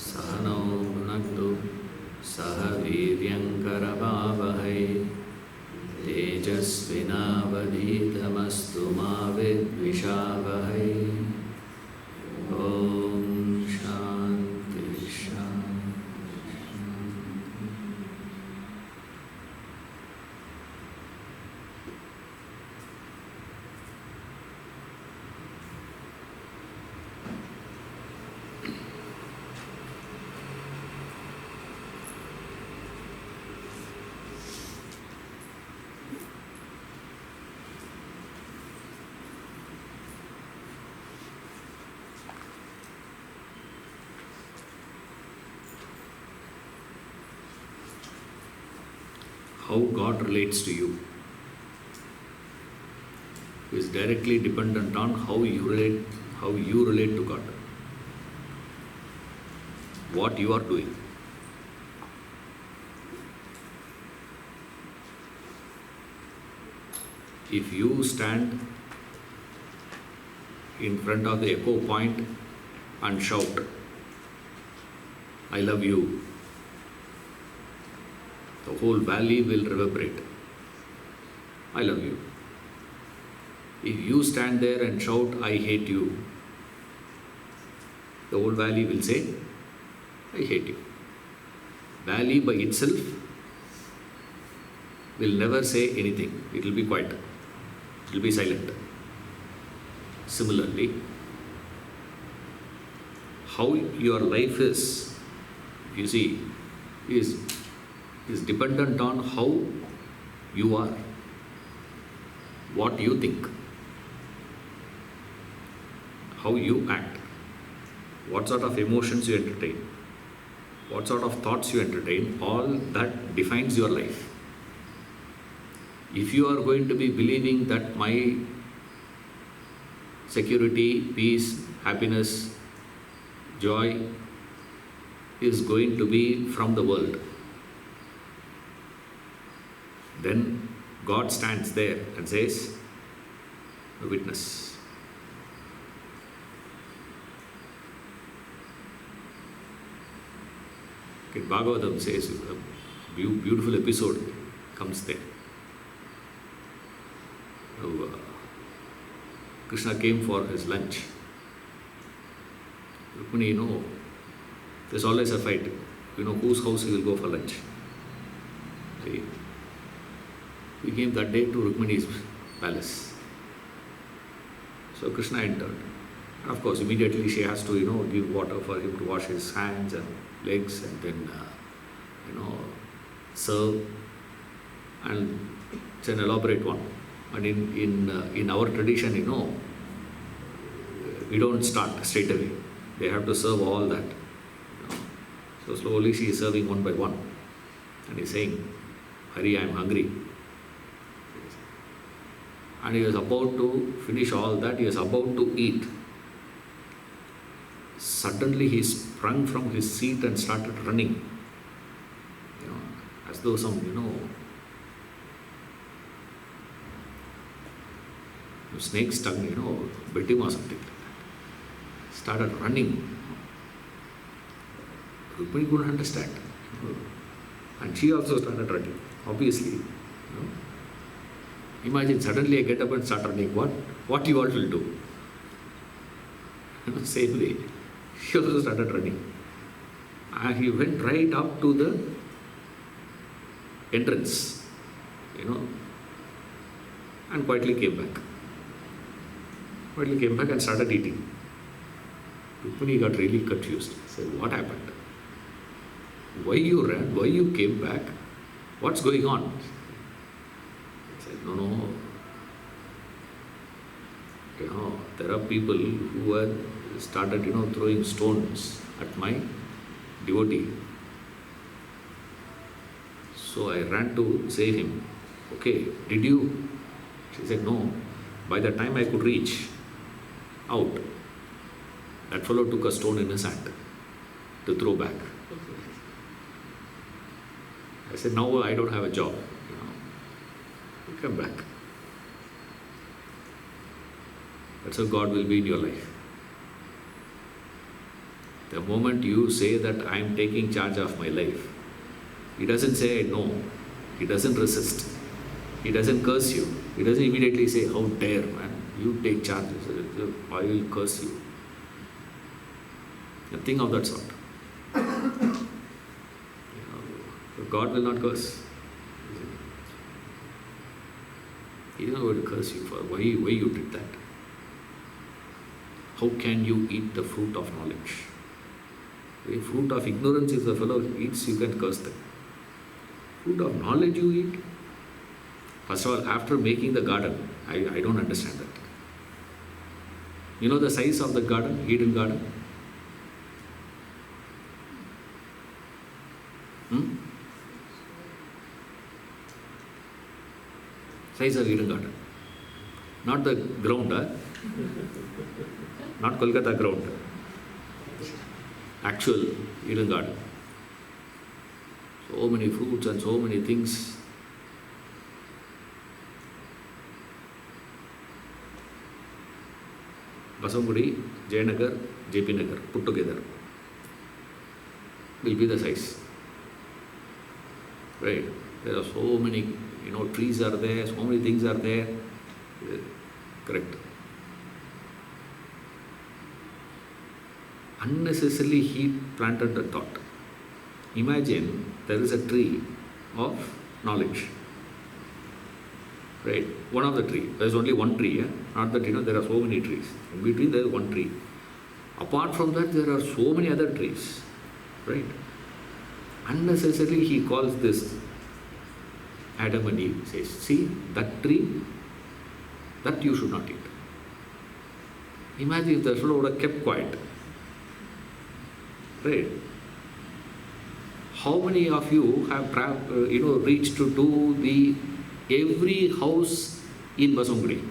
सहनौ भुनक्तु सह वीर्यङ्करवावहै तेजस्विनावधीतमस्तु मा विद्विषावहै। ॐ शान्ति शान्ति। How God relates to you is directly dependent on how you relate to God. What you are doing. If you stand in front of the echo point and shout, I love you, the whole valley will reverberate. I love you. If you stand there and shout, I hate you, the whole valley will say, I hate you. Valley by itself will never say anything. It will be quiet. It will be silent. Similarly, how your life is, you see, is dependent on how you are, what you think, how you act, what sort of emotions you entertain, what sort of thoughts you entertain, all that defines your life. If you are going to be believing that my security, peace, happiness, joy is going to be from the world, then God stands there and says, witness. Okay, Bhagavatam says, a beautiful episode comes there. Krishna came for his lunch. Rukmini, there's always a fight. Whose house he will go for lunch. See? He came that day to Rukmini's palace. So Krishna entered. And of course, immediately she has to, give water for him to wash his hands and legs and then, serve. And it's an elaborate one. And in our tradition, we don't start straight away. They have to serve all that. So slowly she is serving one by one. And he's saying, Hari, I am hungry. And he was about to finish all that, he was about to eat. Suddenly he sprung from his seat and started running. As though some, snake stung, bit him or something like that. Started running. Rukmini couldn't understand. And she also started running, obviously. Imagine suddenly I get up and start running. What you all will do? Same way. She also started running. And he went right up to the entrance, and quietly came back. Quietly came back and started eating. Rukmini got really confused. Said, what happened? Why you ran? Why you came back? What's going on? He said, no. There are people who had started, throwing stones at my devotee. So I ran to save him. Okay, did you? She said, no. By the time I could reach out, that fellow took a stone in his hand to throw back. I said, now I don't have a job. You come back. That's how God will be in your life. The moment you say that I am taking charge of my life, he doesn't say no. He doesn't resist. He doesn't curse you. He doesn't immediately say, how dare man, you take charge. I will curse you. Nothing of that sort. God will not curse. He is not going to curse you for why you did that. How can you eat the fruit of knowledge? The fruit of ignorance, if the fellow eats, you can curse them. Fruit of knowledge you eat. First of all, after making the garden, I don't understand that. You know the size of the garden, Eden garden? Size of Eden garden. Not the ground, not Kolkata ground. Actual Eden garden. So many fruits and so many things. Basangudi, Jayanagar, JP Nagar put together will be the size. Right? There are so many, trees are there, so many things are there. Correct. Unnecessarily he planted the thought. Imagine there is a tree of knowledge. Right? One of the tree. There is only one tree. Not that there are so many trees. In between there is one tree. Apart from that, there are so many other trees. Right? Unnecessarily he calls this Adam and Eve. Says, see that tree, that you should not eat. Imagine if the fellow would have kept quiet. Right? How many of you have reached to do the every house in Basangudi?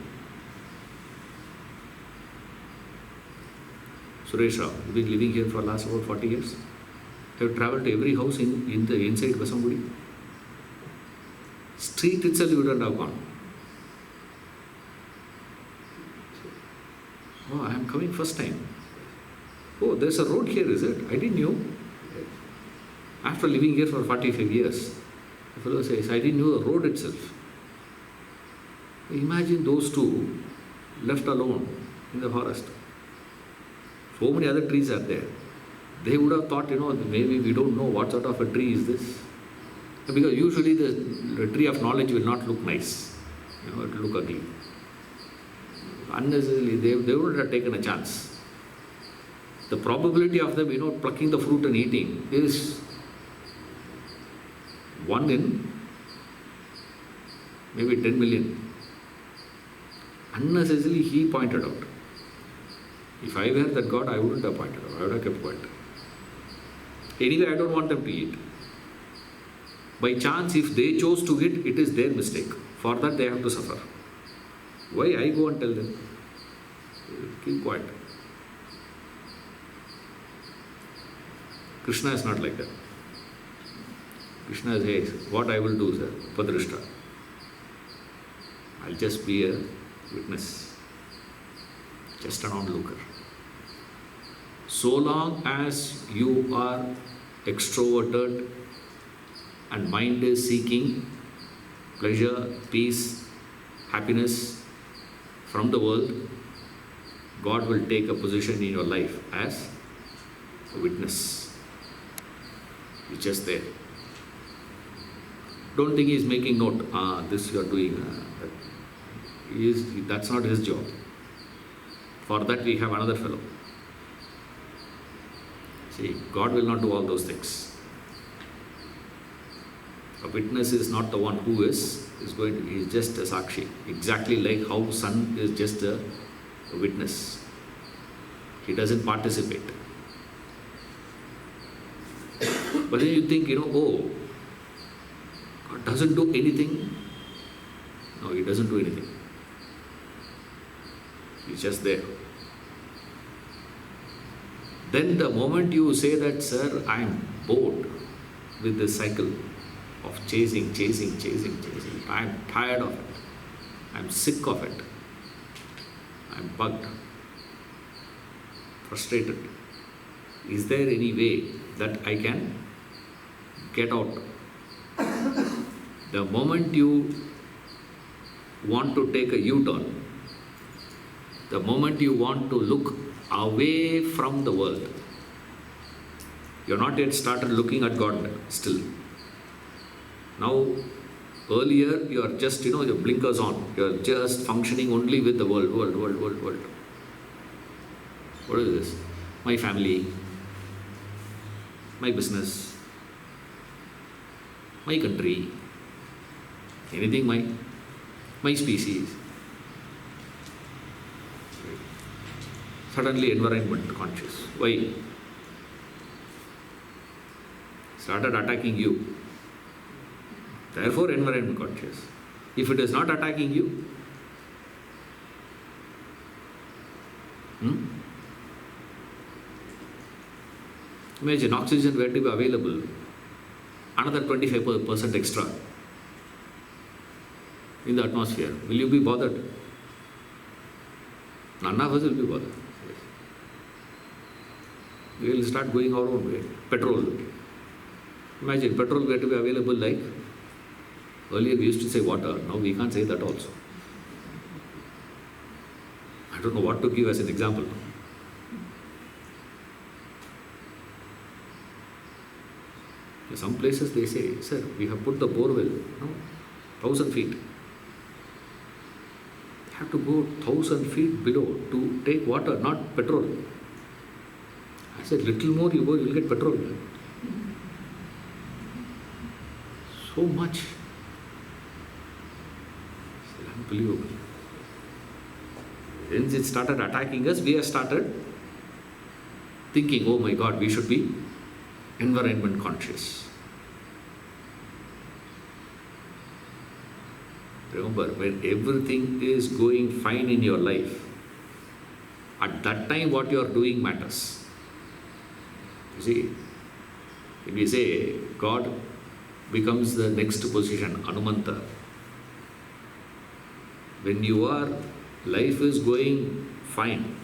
Suresh Rao, you've been living here for the last about 40 years. Have you travelled to every house in the inside Basangudi? Street itself you wouldn't have gone. Oh, I am coming first time. Oh, there's a road here, is it? I didn't know. After living here for 45 years, the fellow says, I didn't know the road itself. Imagine those two left alone in the forest. So many other trees are there. They would have thought, maybe we don't know what sort of a tree is this. Because usually the tree of knowledge will not look nice. It will look ugly. Unnecessarily, they would have taken a chance. The probability of them, plucking the fruit and eating is 1 in maybe 10 million. Unnecessarily, he pointed out. If I were that God, I wouldn't have pointed out. I would have kept quiet. Anyway, I don't want them to eat. By chance, if they chose to eat, it is their mistake. For that, they have to suffer. Why I go and tell them? Keep quiet. Krishna is not like that. Krishna says, what I will do, sir, Padrishta. I'll just be a witness. Just an onlooker. So long as you are extroverted and mind is seeking pleasure, peace, happiness from the world, God will take a position in your life as a witness. He's just there. Don't think he's making note, this you are doing. That's not his job. For that we have another fellow. See, God will not do all those things. A witness is not the one who is just a sakshi. Exactly like how sun is just a witness. He doesn't participate. But then you think, God doesn't do anything. No, he doesn't do anything. He's just there. Then the moment you say that, sir, I am bored with this cycle of chasing. I am tired of it. I am sick of it. I am bugged, frustrated. Is there any way that I can get out? The moment you want to take a U-turn, the moment you want to look away from the world, you're not yet started looking at God still. Now, earlier you are just, your blinkers on. You're just functioning only with the world. What is this? My family, my business, my country, anything, my species. Suddenly environment conscious. Why? Started attacking you. Therefore environment conscious. If it is not attacking you, imagine oxygen were to be available, another 25% extra in the atmosphere. Will you be bothered? None of us will be bothered. We will start going our own way. Petrol. Imagine petrol were to be available like earlier we used to say water. Now we can't say that also. I don't know what to give as an example. Some places they say, sir, we have put the borewell, 1,000 feet. You have to go 1,000 feet below to take water, not petrol. I said, little more you go, you will get petrol. So much. It's unbelievable. Since it started attacking us, we have started thinking, oh my God, we should be environment conscious. Remember, when everything is going fine in your life, at that time what you are doing matters. You see, when we say God becomes the next position, Anumanta, when life is going fine,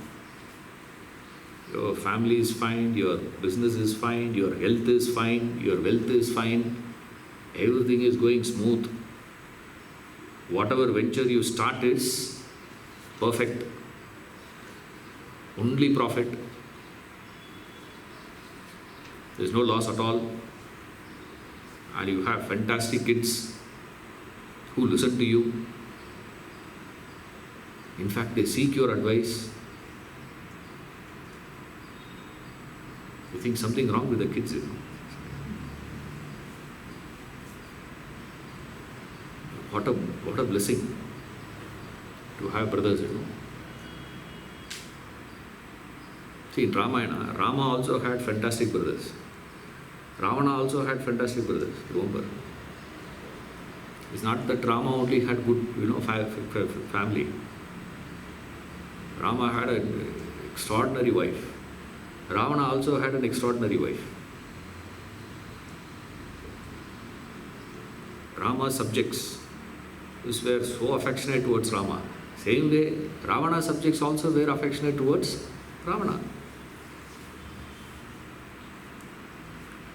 your family is fine, your business is fine, your health is fine, your wealth is fine, everything is going smooth. Whatever venture you start is perfect, only profit. There is no loss at all. And you have fantastic kids who listen to you. In fact, they seek your advice. You think something wrong with the kids, What a blessing to have brothers, See, in Ramayana, Rama also had fantastic brothers. Ravana also had fantastic brothers, remember. It's not that Rama only had good, family. Rama had an extraordinary wife. Ravana also had an extraordinary wife. Rama's subjects were so affectionate towards Rama. Same way, Ravana's subjects also were affectionate towards Ravana.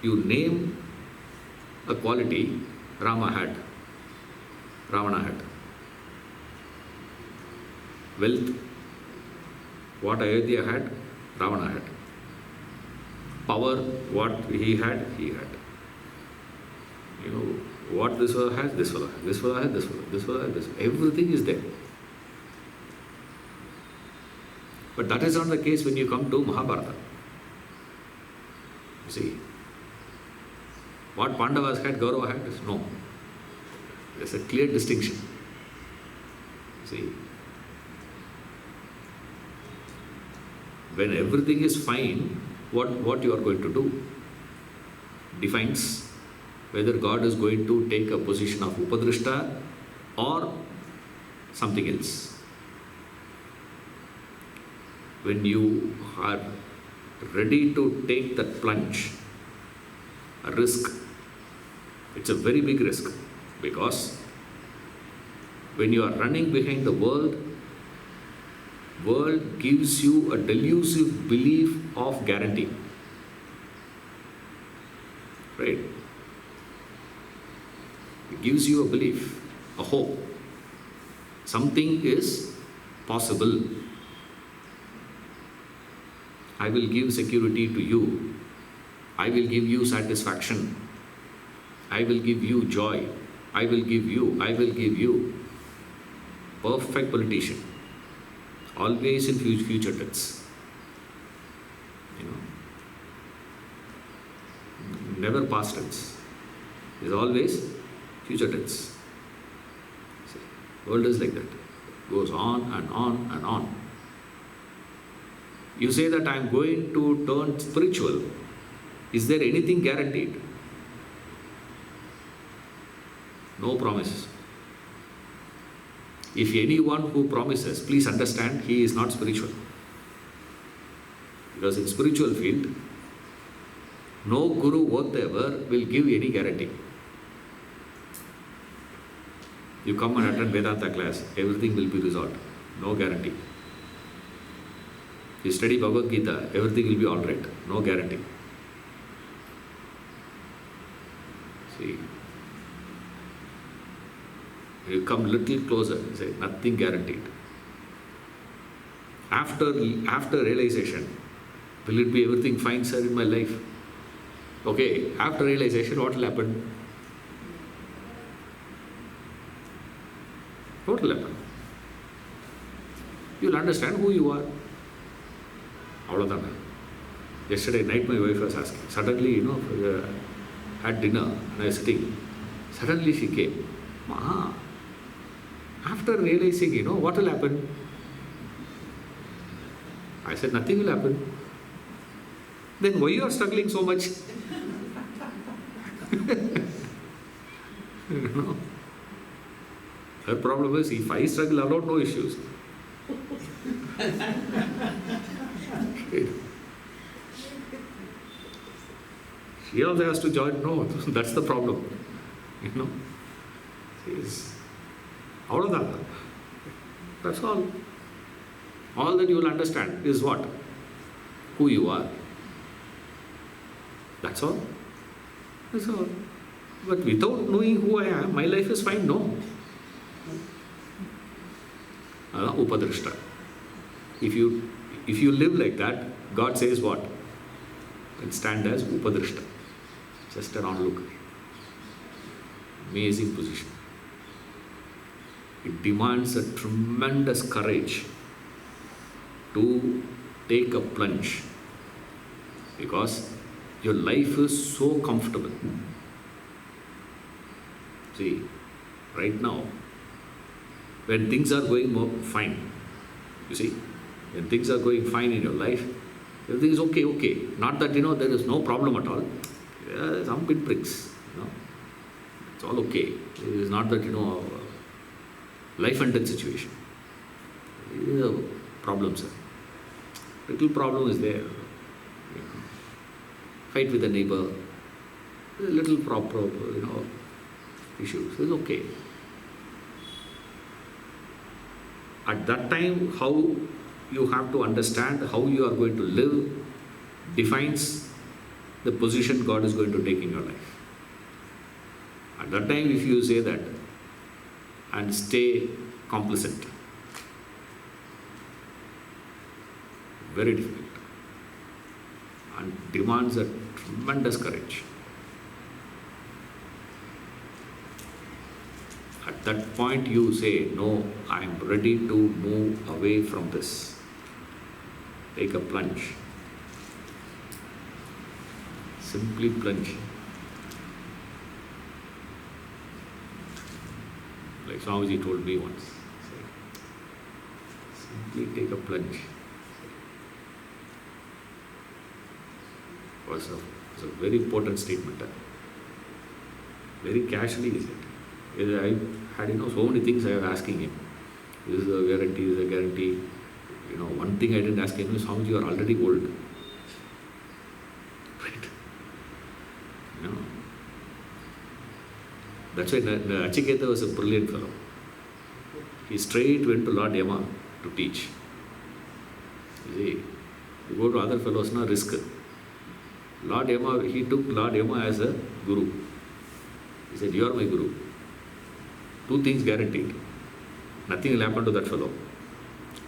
You name a quality Ravana had. Wealth, what Ayodhya had, Ravana had. Power, what he had. What this fellow has, this fellow has. This fellow has, this fellow, this fellow has, this fellow. Everything is there. But that is not the case when you come to Mahabharata. You see, what Pandavas had, Kaurava had, no. There's a clear distinction. See, when everything is fine, what you are going to do defines whether God is going to take a position of Upadrishta or something else. When you are ready to take that plunge, a risk, it's a very big risk, because when you are running behind the world gives you a delusive belief of guarantee. Right? It gives you a belief, a hope. Something is possible. I will give security to you. I will give you satisfaction. I will give you joy. I will give you. Perfect politician. Always in future tense. Never past tense. It's always future tense. See, world is like that. Goes on and on and on. You say that I am going to turn spiritual. Is there anything guaranteed? No promises. If anyone who promises, please understand, he is not spiritual. Because in spiritual field, no guru whatever will give any guarantee. You come and attend Vedanta class, everything will be resolved. No guarantee. You study Bhagavad Gita, everything will be all right. No guarantee. See, you come little closer, you say, nothing guaranteed. After realization, will it be everything fine, sir, in my life? Okay, after realization, what will happen? What will happen? You will understand who you are. Avladana. Yesterday night my wife was asking. Suddenly, at dinner, and I was sitting. Suddenly she came. Ma, after realizing, what will happen? I said, nothing will happen. Then why you are struggling so much? Her problem is, if I struggle alone, no issues. She also has to join. No, that's the problem. She's out of that. That's all. All that you will understand is what? Who you are. That's all. That's all. But without knowing who I am, my life is fine. No. Upadrishta. If you live like that, God says what? And stand as Upadrishta. Just an onlooker. Amazing position. It demands a tremendous courage to take a plunge, because your life is so comfortable. See, right now, when things are going fine, you see, when things are going fine in your life, everything is okay. Not that, there is no problem at all. Yeah, some pinpricks, it's all okay. It is not that, life and death situation. It is a problem, sir. Little problem is there. Fight with a neighbor, little issues. It's okay. At that time, how you have to understand how you are going to live defines the position God is going to take in your life. At that time, if you say that and stay complacent, very difficult, and demands a tremendous courage. At that point you say, no, I am ready to move away from this. Take a plunge. Simply plunge. Like Swamiji told me once. Simply take a plunge. It was a very important statement. Very casually he said. I had, so many things I was asking him. This is a guarantee, this is a guarantee. One thing I didn't ask him is, Swamiji, you are already old. Right? That's why Achiketa was a brilliant fellow. He straight went to Lord Yama to teach. You see, you go to other fellows, risk. Lord Yama, he took Lord Yama as a guru. He said, you are my guru. Two things guaranteed. Nothing will happen to that fellow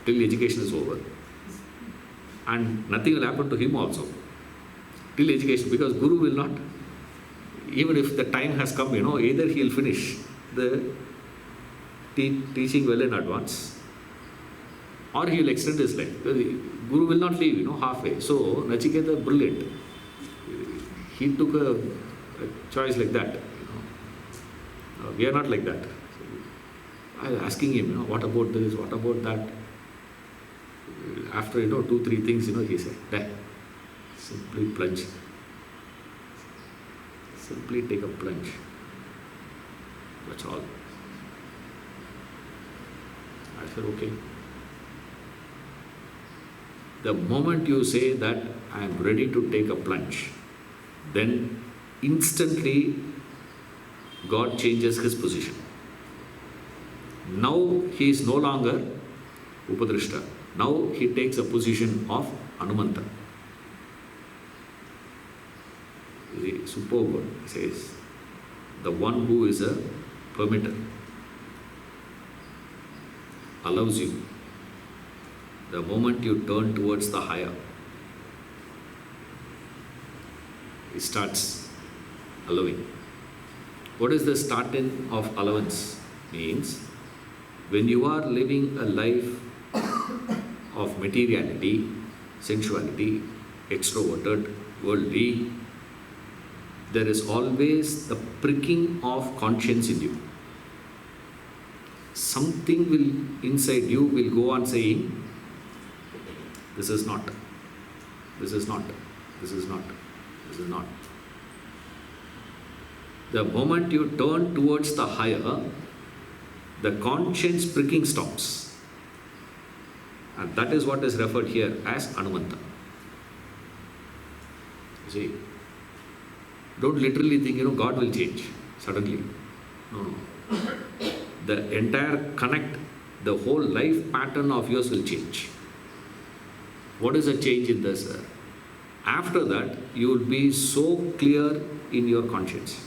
till education is over. And nothing will happen to him also till education, because guru will not, even if the time has come, either he will finish the teaching well in advance, or he will extend his life. Guru will not leave, halfway. So Nachiketa, brilliant. He took a choice like that. We are not like that. I was asking him, what about this, what about that? After 2-3 things, he said, "Dad, simply plunge. Simply take a plunge. That's all." I said, okay. The moment you say that I am ready to take a plunge, then instantly God changes his position. Now he is no longer Upadrishta. Now he takes a position of Hanumanta. Superb word. He says, the one who is a permitter, allows you. The moment you turn towards the higher, it starts allowing. What is the starting of allowance? Means when you are living a life of materiality, sensuality, extroverted, worldly, there is always the pricking of conscience in you. Something will inside you will go on saying, this is not, this is not, this is not, this is not. The moment you turn towards the higher, the conscience pricking stops. And that is what is referred here as Hanumanta. You see, don't literally think, God will change suddenly. No. The entire connect, the whole life pattern of yours will change. What is the change in this? After that, you will be so clear in your conscience.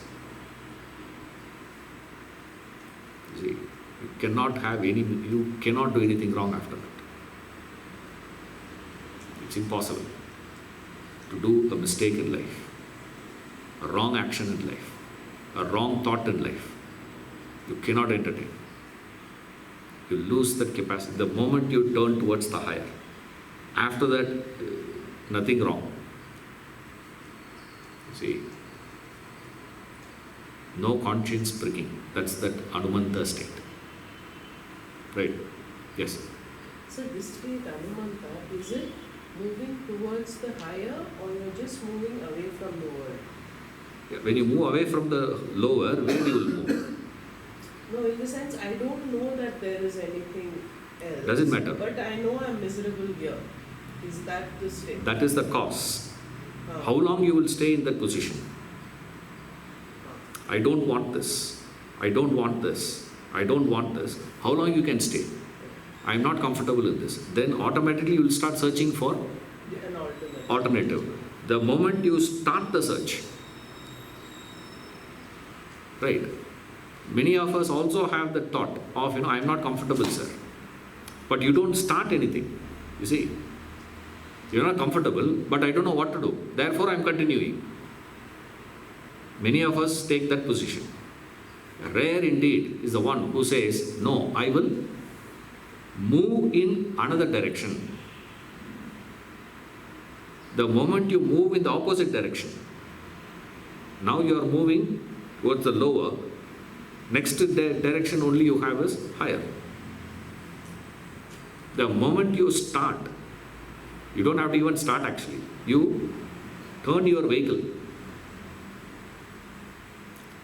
You see, you cannot do anything wrong after that. It's impossible to do a mistake in life, a wrong action in life, a wrong thought in life. You cannot entertain. You lose that capacity. The moment you turn towards the higher, after that, nothing wrong. See, no conscience pricking. That's that Hanumanta state. Right? Yes. So this state, Hanumanta, is it moving towards the higher, or you're just moving away from lower? Yeah, when you move away from the lower, where you will move? No, in the sense, I don't know that there is anything else. Doesn't matter. But I know I'm miserable here. Is that the state? That is the cause. How long you will stay in that position? I don't want this. I don't want this. I don't want this. How long you can stay? I am not comfortable in this. Then automatically you will start searching for an alternative. The moment you start the search, right? Many of us also have the thought of, I am not comfortable, sir. But you don't start anything. You see, you're not comfortable, but I don't know what to do. Therefore, I am continuing. Many of us take that position. Rare indeed is the one who says, no, I will move in another direction. The moment you move in the opposite direction, now you are moving towards the lower. Next direction only you have is higher. The moment you start, you don't have to even start actually. You turn your vehicle,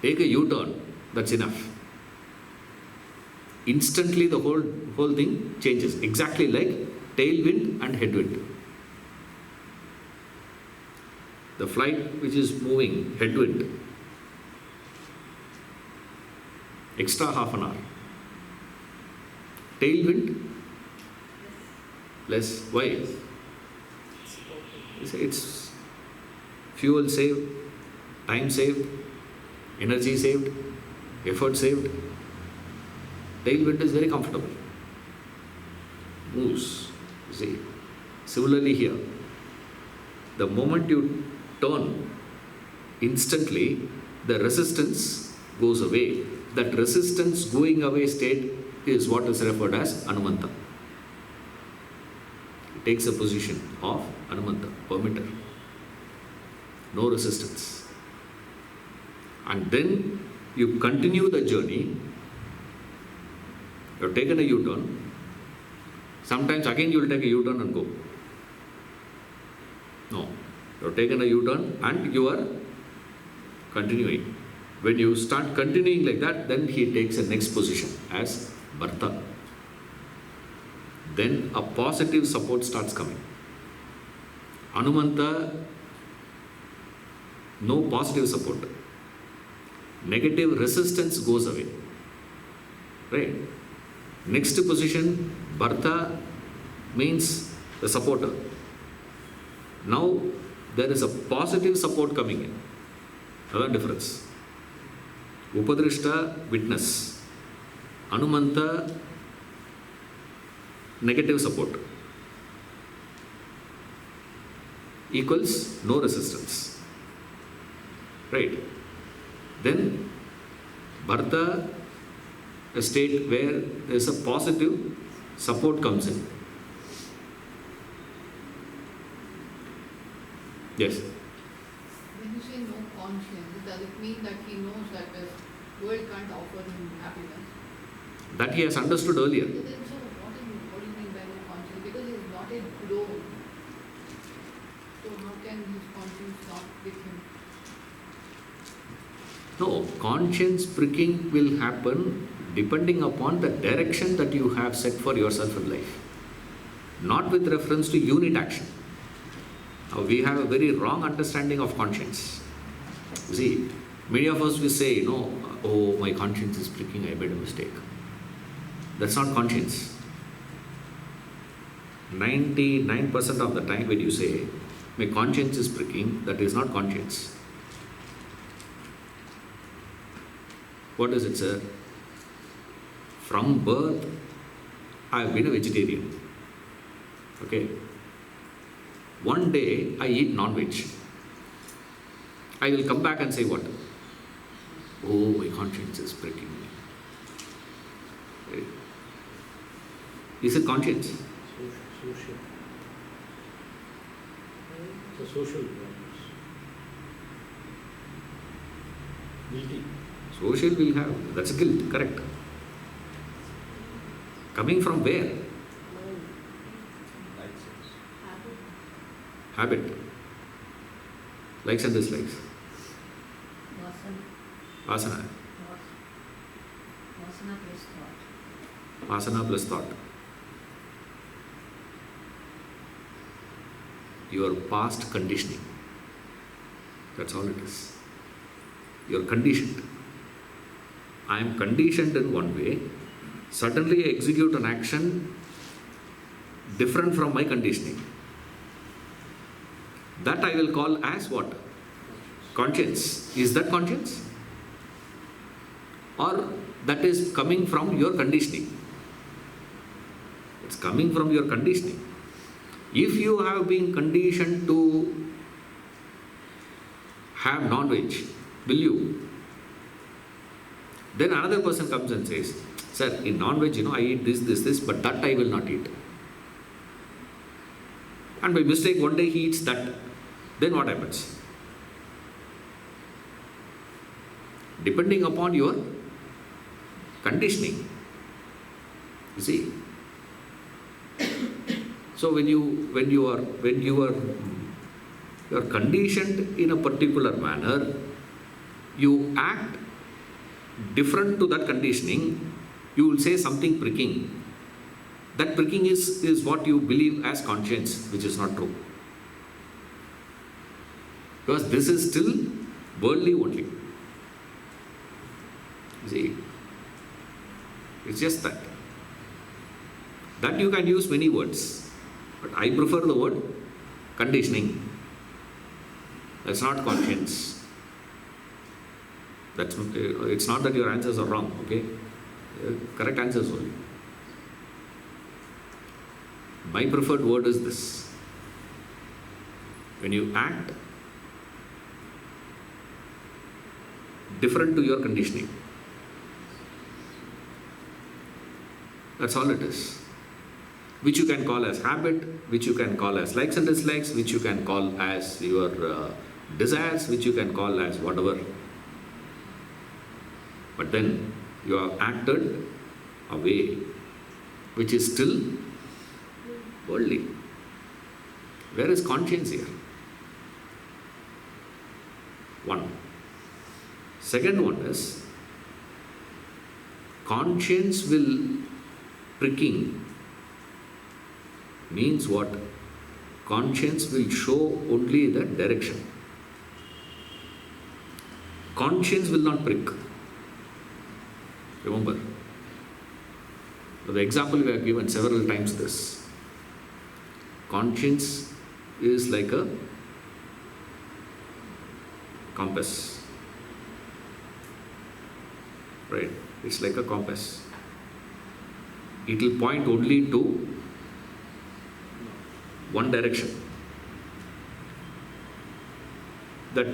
take a U-turn, that's enough. Instantly the whole thing changes, exactly like tailwind and headwind. The flight which is moving headwind, extra half an hour. Tailwind, less. Why? It's fuel saved, time saved, energy saved, effort saved. Tailwind is very comfortable. Moves. See. Similarly here, the moment you turn, instantly the resistance goes away. That resistance going away state is what is referred as Anumanta. It takes a position of Anumanta, permitter. No resistance. And then you continue the journey. You have taken a U-turn. Sometimes again you will take a U-turn and go. No. You have taken a U-turn and you are continuing. When you start continuing like that, then he takes a next position as Bharta. Then a positive support starts coming. Anumanta, no positive support. Negative resistance goes away. Right? Next position, Bharta means the supporter. Now there is a positive support coming in. Another difference. Upadrishta, witness. Anumanta, negative support. Equals no resistance. Right? Then Bharta, a state where there is a positive support comes in. Yes. When you say no conscience, does it mean that he knows that the world can't offer him happiness? That he has understood earlier. Then so what do you mean by no conscience? Because he is not a glow. So how can his conscience not pick him? No, conscience pricking will happen depending upon the direction that you have set for yourself in life. Not with reference to unit action. Now, we have a very wrong understanding of conscience. You see, many of us will say, oh, my conscience is pricking, I made a mistake. That's not conscience. 99% of the time when you say, my conscience is pricking, that is not conscience. What is it, sir? From birth, I have been a vegetarian. Okay? One day, I eat non-veg. I will come back and say what? Oh, my conscience is pricking me. Right? Is it conscience? Social. It's a social practice. Guilty. Social will have, that's a guilt, correct. Coming from where? Habit. Likes and dislikes. Vasana. Vasana plus thought. Vasana plus thought. Your past conditioning. That's all it is. You're conditioned. I am conditioned in one way. Suddenly I execute an action different from my conditioning. That I will call as what? Conscience. Is that conscience? Or that is coming from your conditioning? It's coming from your conditioning. If you have been conditioned to have non-veg, will you? Then another person comes and says, sir, in non-veg, I eat this, but that I will not eat. And by mistake, one day he eats that. Then what happens? Depending upon your conditioning. You see? So when you are conditioned in a particular manner, you act different to that conditioning, you will say something pricking. That pricking is what you believe as conscience, which is not true. Because this is still worldly only. You see? It's just that. That you can use many words. But I prefer the word conditioning. That's not conscience. It's not that your answers are wrong, okay? Correct answers only. My preferred word is this. When you act different to your conditioning, that's all it is. Which you can call as habit, which you can call as likes and dislikes, which you can call as your desires, which you can call as whatever. But then you have acted a way which is still worldly. Where is conscience here? One. Second one is, conscience will pricking means what? Conscience will show only the direction. Conscience will not prick. Remember, the example we have given several times this. Conscience is like a compass. Right? It's like a compass. It will point only to one direction. That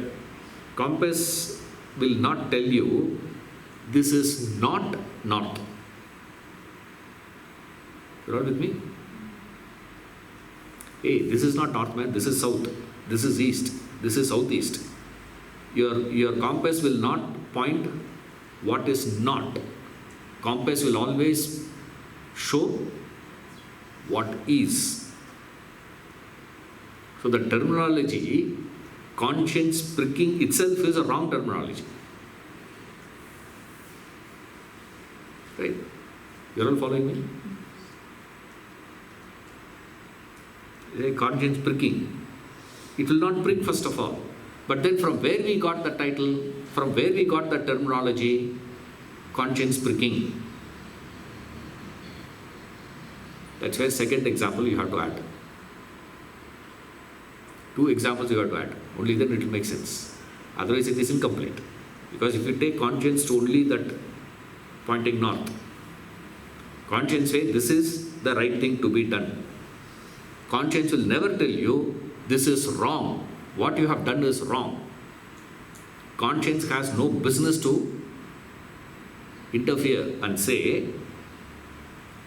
compass will not tell you this is not north. You're all with me? Hey, this is not north, man, this is south, this is east, this is southeast. Your compass will not point what is not. Compass will always show what is. So the terminology, conscience pricking itself is a wrong terminology. Right? You're all following me? Conscience pricking. It will not prick first of all. But then from where we got the title, from where we got the terminology, conscience pricking. That's where second example you have to add. Two examples you have to add. Only then it will make sense. Otherwise it is incomplete. Because if you take conscience to only that pointing north, conscience says this is the right thing to be done. Conscience will never tell you this is wrong. What you have done is wrong. Conscience has no business to interfere and say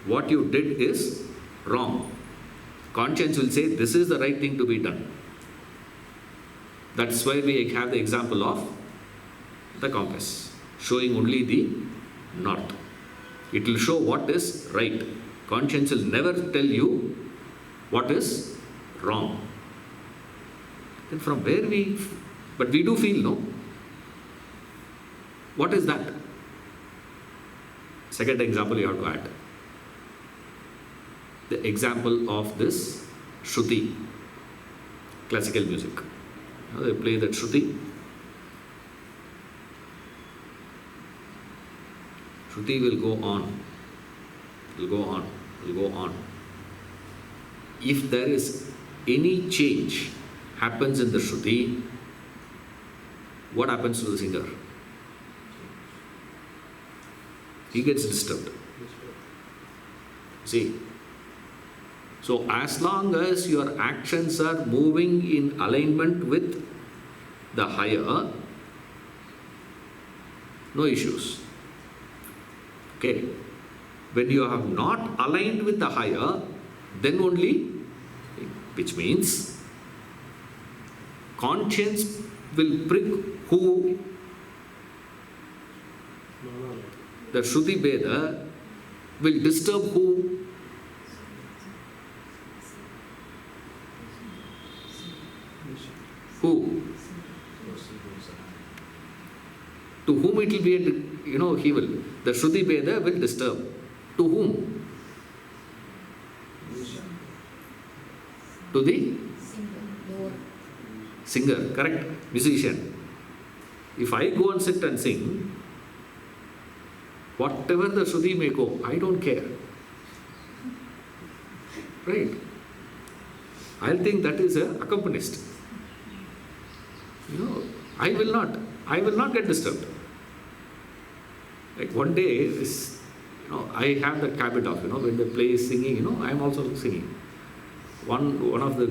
what you did is wrong. Conscience will say this is the right thing to be done. That's why we have the example of the compass, showing only the north. It will show what is right. Conscience will never tell you what is wrong. Then from where but we do feel, no? What is that? Second example you have to add. The example of this Shruti, classical music. They play that Shruti. Shruti will go on, will go on, will go on. If there is any change happens in the Shruti, what happens to the singer? He gets disturbed. See? So as long as your actions are moving in alignment with the higher, no issues. Okay. When you have not aligned with the higher, then only, which means conscience will prick who? The Shruti Veda will disturb who? Who? To whom it will be, he will. The Shruti Veda will disturb. To whom? To the singer, correct? Musician. If I go and sit and sing, whatever the Shruti may go, I don't care. Right? I'll think that is a accompanist. I will not get disturbed. Like one day, I have that habit of, when they play singing, I am also singing. One of the,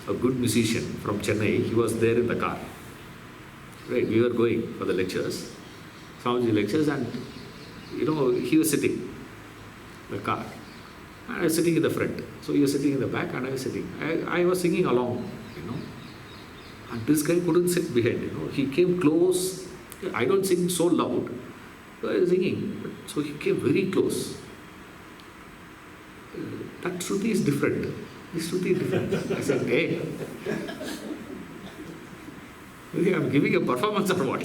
a good musician from Chennai, he was there in the car. Right, we were going for the lectures, some of the lectures, and, he was sitting in the car. And I was sitting in the front. So he was sitting in the back and I was sitting. I was singing along, And this guy couldn't sit behind, He came close. I don't sing so loud. So I was singing. So he came very close. That Shruti is different. This Shruti is different. I said, hey. I'm giving a performance or what?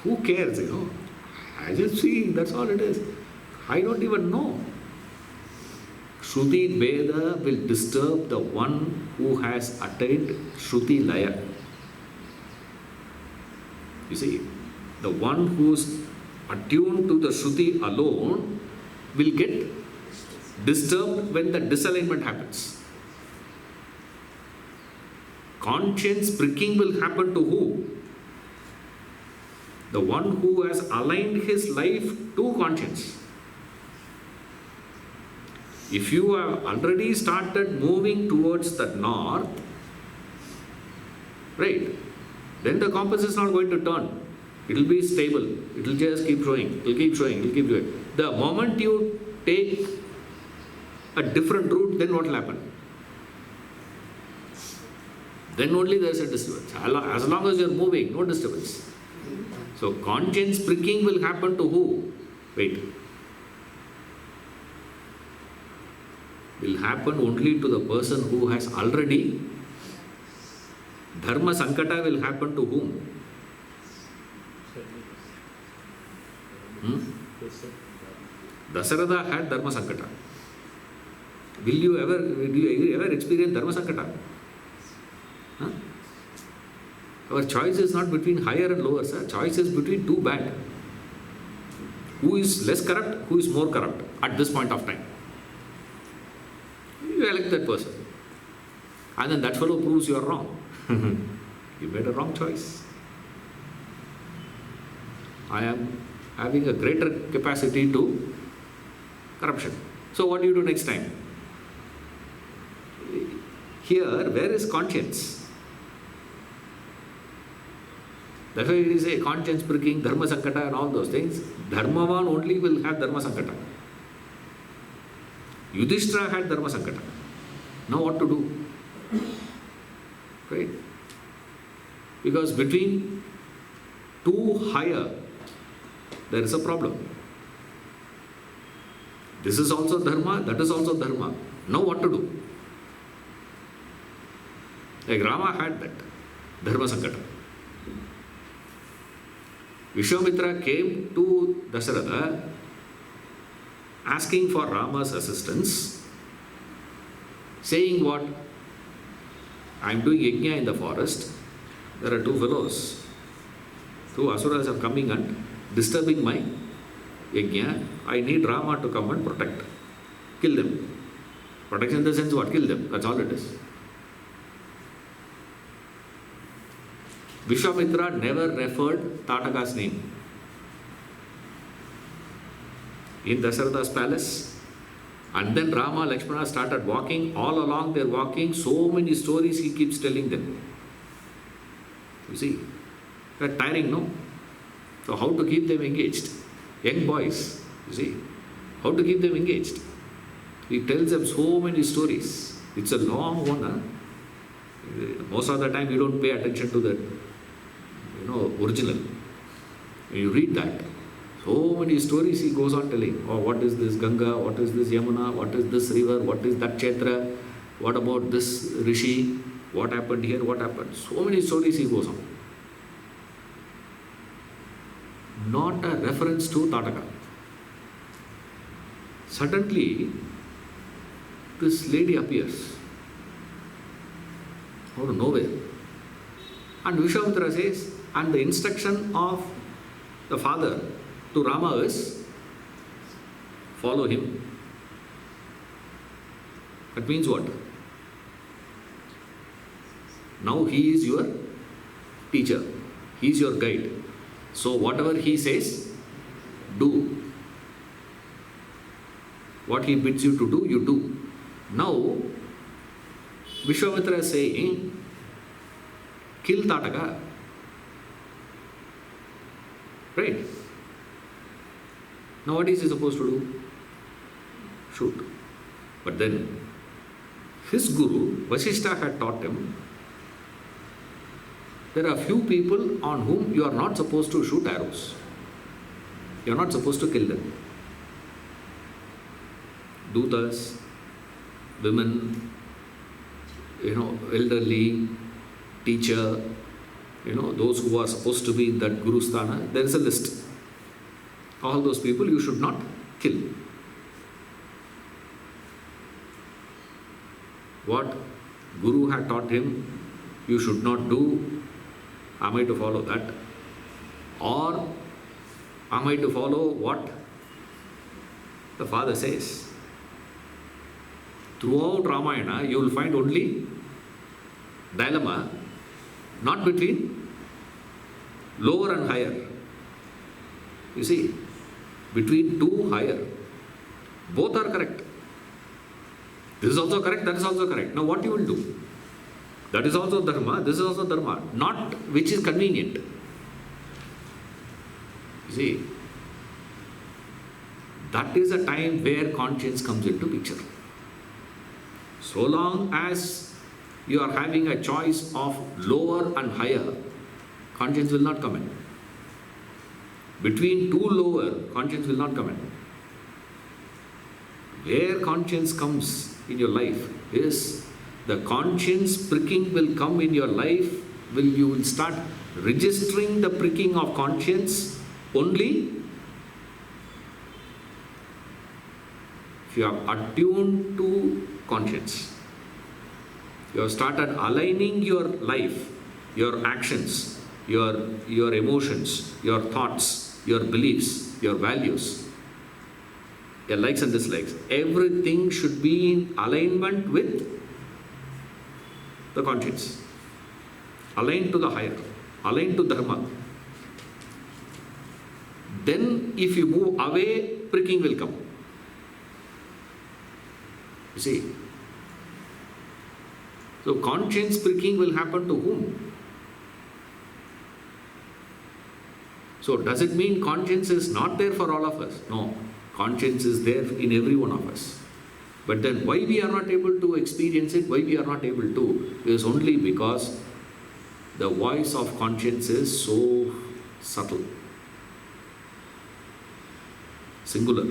Who cares, I just sing, that's all it is. I don't even know. Shruti Veda will disturb the one who has attained Shruti Laya. You see, the one who's attuned to the Shruti alone will get disturbed when the disalignment happens. Conscience pricking will happen to who? The one who has aligned his life to conscience. If you have already started moving towards the north, right, then the compass is not going to turn. It will be stable. It will just keep showing. It will keep showing. It will keep doing. The moment you take a different route, then what will happen? Then only there is a disturbance. As long as you are moving, no disturbance. So conscience pricking will happen to who? Wait. Will happen only to the person who has already. Dharma Sankata will happen to whom? Dasaratha had Dharma Sankata. Do you ever experience Dharma Sankata? Huh? Our choice is not between higher and lower, sir. Choice is between two bad. Who is less corrupt, who is more corrupt at this point of time? You elect that person. And then that fellow proves you are wrong. You made a wrong choice. I am having a greater capacity to corruption. So what do you do next time? Here, where is conscience? That's why we say conscience pricking, Dharma Sankata and all those things. Dharmavan only will have Dharma Sankata. Yudhishthira had Dharma Sankata. Now what to do? Right? Because between two higher, there is a problem. This is also Dharma, that is also Dharma. Now what to do? Like Rama had that Dharma Sankata. Vishwamitra came to Dasaratha asking for Rama's assistance, saying what? I am doing yajna in the forest. There are two fellows. Two asuras are coming and disturbing my yajna. I need Rama to come and protect. Kill them. Protection in the sense what? Kill them. That's all it is. Vishwamitra never referred Tataka's name. In Dasaratha's palace. And then Rama, Lakshmana started walking. All along they're walking. So many stories he keeps telling them. You see, they're tiring, no? So how to keep them engaged? Young boys, you see, how to keep them engaged? He tells them so many stories. It's a long one. Huh? Most of the time you don't pay attention to the original. When you read that, so many stories he goes on telling. Oh, what is this Ganga? What is this Yamuna? What is this river? What is that Kshetra? What about this Rishi? What happened here? What happened? So many stories he goes on. Not a reference to Tataka. Suddenly, this lady appears out of nowhere. And Vishwamitra says, and the instruction of the father to Rama is, follow him. That means what? Now he is your teacher. He is your guide. So whatever he says, do. What he bids you to do, you do. Now, Vishwamitra is saying, kill Tataka. Right? Now what is he supposed to do? Shoot. But then, his guru, Vasishtha, had taught him, there are few people on whom you are not supposed to shoot arrows. You are not supposed to kill them. Dutas, women, elderly, teacher, those who are supposed to be in that Guru Sthana, there is a list. All those people you should not kill. What Guru had taught him, you should not do. Am I to follow that? Or am I to follow what the father says? Throughout Ramayana, you will find only dilemma, not between lower and higher. You see, between two higher. Both are correct. This is also correct, that is also correct. Now what you will do? That is also dharma, this is also dharma. Not which is convenient. You see, that is a time where conscience comes into picture. So long as you are having a choice of lower and higher, conscience will not come in. Between two lower, conscience will not come in. Where conscience comes in your life is the conscience pricking will come in your life. You will start registering the pricking of conscience only if you are attuned to conscience. You have started aligning your life, your actions, your emotions, your thoughts, your beliefs, your values, your likes and dislikes. Everything should be in alignment with the conscience. Aligned to the higher, aligned to dharma. Then if you move away, pricking will come. You see? So conscience pricking will happen to whom? So does it mean conscience is not there for all of us? No. Conscience is there in every one of us. But then why we are not able to experience it, why we are not able to, is only because the voice of conscience is so subtle, singular.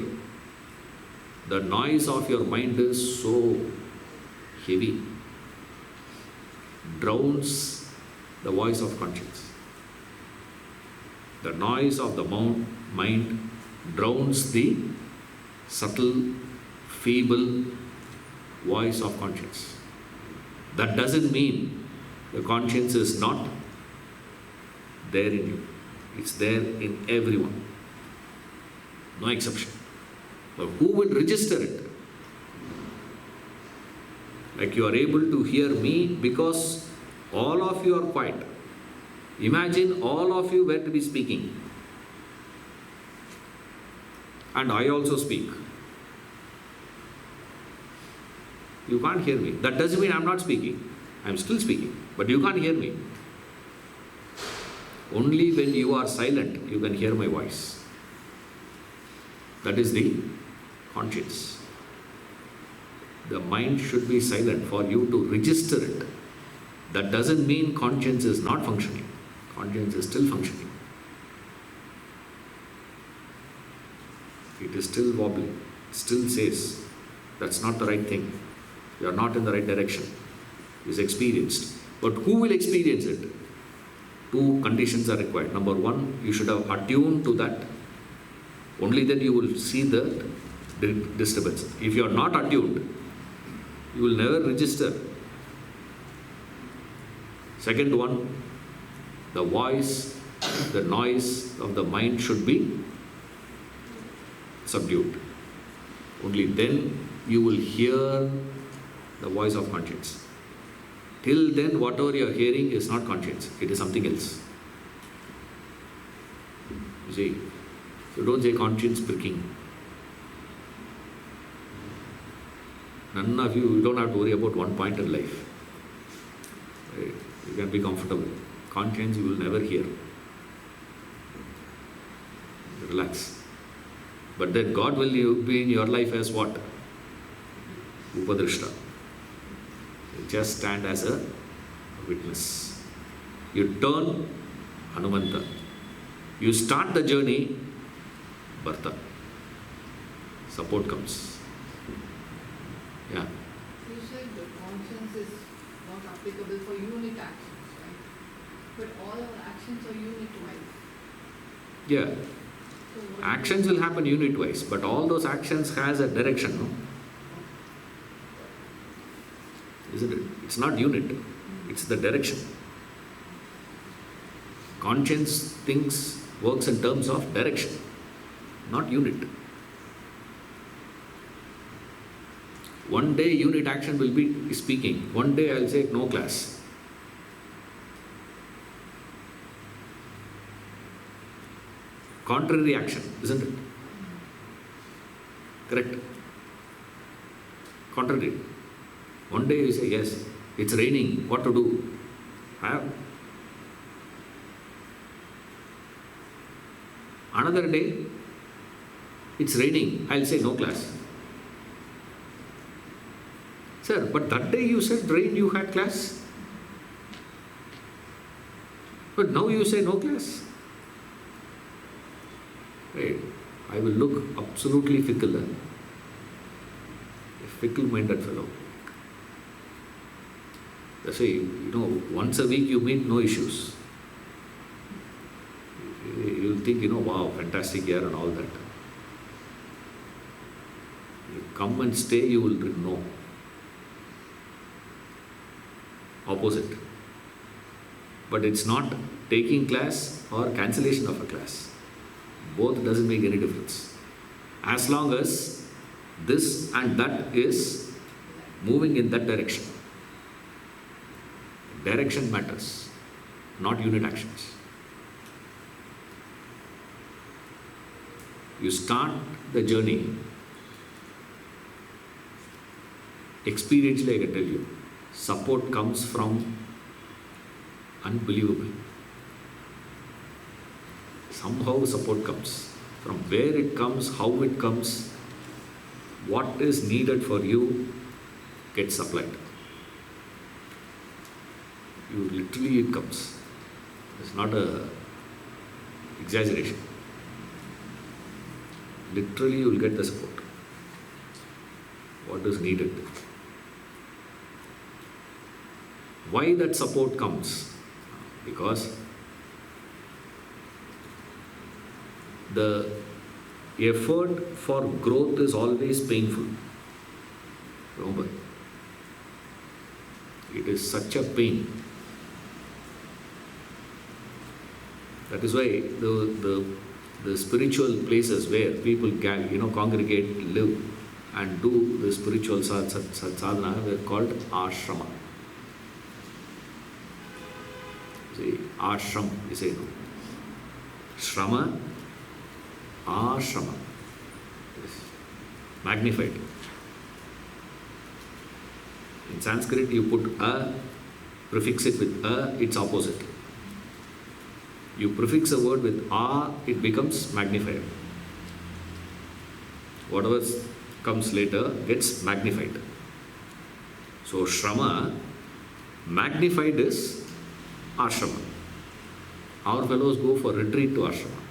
The noise of your mind is so heavy, drowns the voice of conscience. The noise of the mind drowns the subtle, feeble voice of conscience. That doesn't mean the conscience is not there in you. It's there in everyone. No exception. But who will register it? Like you are able to hear me because all of you are quiet. Imagine all of you were to be speaking. And I also speak. You can't hear me. That doesn't mean I'm not speaking. I'm still speaking. But you can't hear me. Only when you are silent, you can hear my voice. That is the conscience. The mind should be silent for you to register it. That doesn't mean conscience is not functioning. Conscience is still functioning. It is still wobbling. It still says, that's not the right thing. You are not in the right direction. It is experienced. But who will experience it? Two conditions are required. Number one, you should have attuned to that. Only then you will see the disturbance. If you are not attuned, you will never register. Second one, the voice, the noise of the mind should be subdued. Only then you will hear the voice of conscience. Till then, whatever you are hearing is not conscience, it is something else. You see, so don't say conscience pricking. None of you don't have to worry about one point in life. Right? You can be comfortable. Conscience you will never hear. Relax. But then God will be in your life as what? Upadrishta. Just stand as a witness. You turn Hanumanta. You start the journey, Bharta. Support comes. Yeah. You said the conscience is not applicable for unit actions, right? But all our actions are unit-wise. Yeah. So what Actions will happen unit-wise, but all those actions has a direction, no? Isn't it? It's not unit, it's the direction. Conscience thinks, works in terms of direction, not unit. One day unit action will be speaking. One day I'll say no class. Contrary action, isn't it? Correct. Contrary. One day you say yes, it's raining, what to do? Another day, it's raining, I'll say no class. Sir, but that day you said rain, you had class. But now you say no class. Right. I will look absolutely fickle. A fickle-minded fellow. That's why, once a week you meet, no issues. You'll think, wow, fantastic year and all that. You come and stay, you will know. Opposite. But it's not taking class or cancellation of a class. Both doesn't make any difference. As long as this and that is moving in that direction. Direction matters, not unit actions. You start the journey, experientially I can tell you, support comes from unbelievable. Somehow support comes. From where it comes, how it comes, what is needed for you gets supplied. Literally it comes. It's not a exaggeration. Literally you will get the support. What is needed. Why that support comes? Because the effort for growth is always painful. Remember, it is such a pain. That is why the spiritual places where people congregate, live and do the spiritual sadhana were called ashrama. See, ashram is a shrama, ashrama. Yes. Magnified. In Sanskrit, you put a, prefix it with a, its opposite. You prefix a word with a, it becomes magnified. Whatever comes later gets magnified. So, shrama, magnified is ashrama. Our fellows go for retreat to ashrama.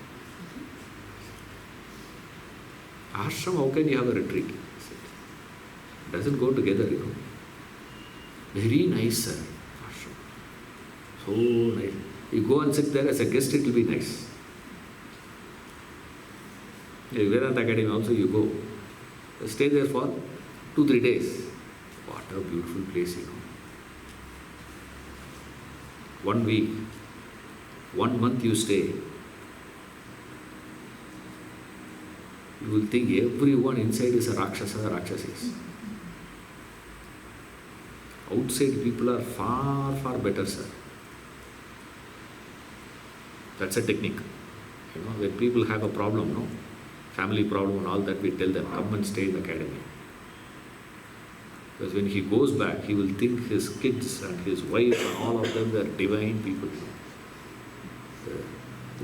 Ashrama, how can you have a retreat? It doesn't go together, Very nice, sir. Ashrama. So nice. You go and sit there as a guest, it will be nice. In Vedanta Academy also you go. Stay there for 2-3 days. What a beautiful place, 1 week, 1 month you stay. You will think everyone inside is a Rakshasa or Rakshasis. outside people are far, far better, sir. That's a technique. When people have a problem, no, family problem and all that, we tell them, come and stay in the academy. Because when he goes back, he will think his kids and his wife and all of them were divine people.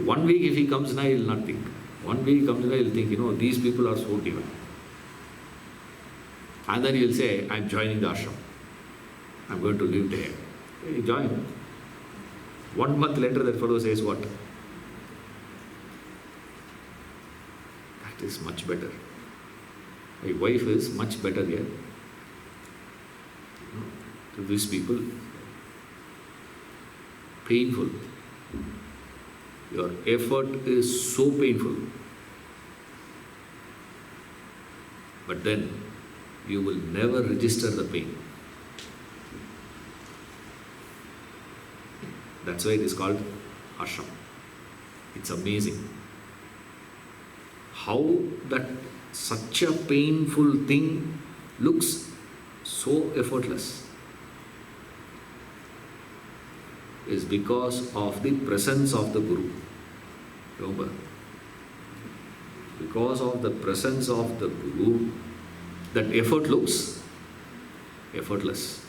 1 week if he comes now, he will not think. 1 week he comes now, he will think, these people are so divine. And then he will say, I'm joining the ashram. I'm going to live there. He join. 1 month later, that fellow says what? That is much better. My wife is much better here. To these people, painful. Your effort is so painful. But then, you will never register the pain. That's why it is called ashram. It's amazing how that such a painful thing looks so effortless. Is because of the presence of the Guru. Remember, because of the presence of the Guru, that effort looks effortless.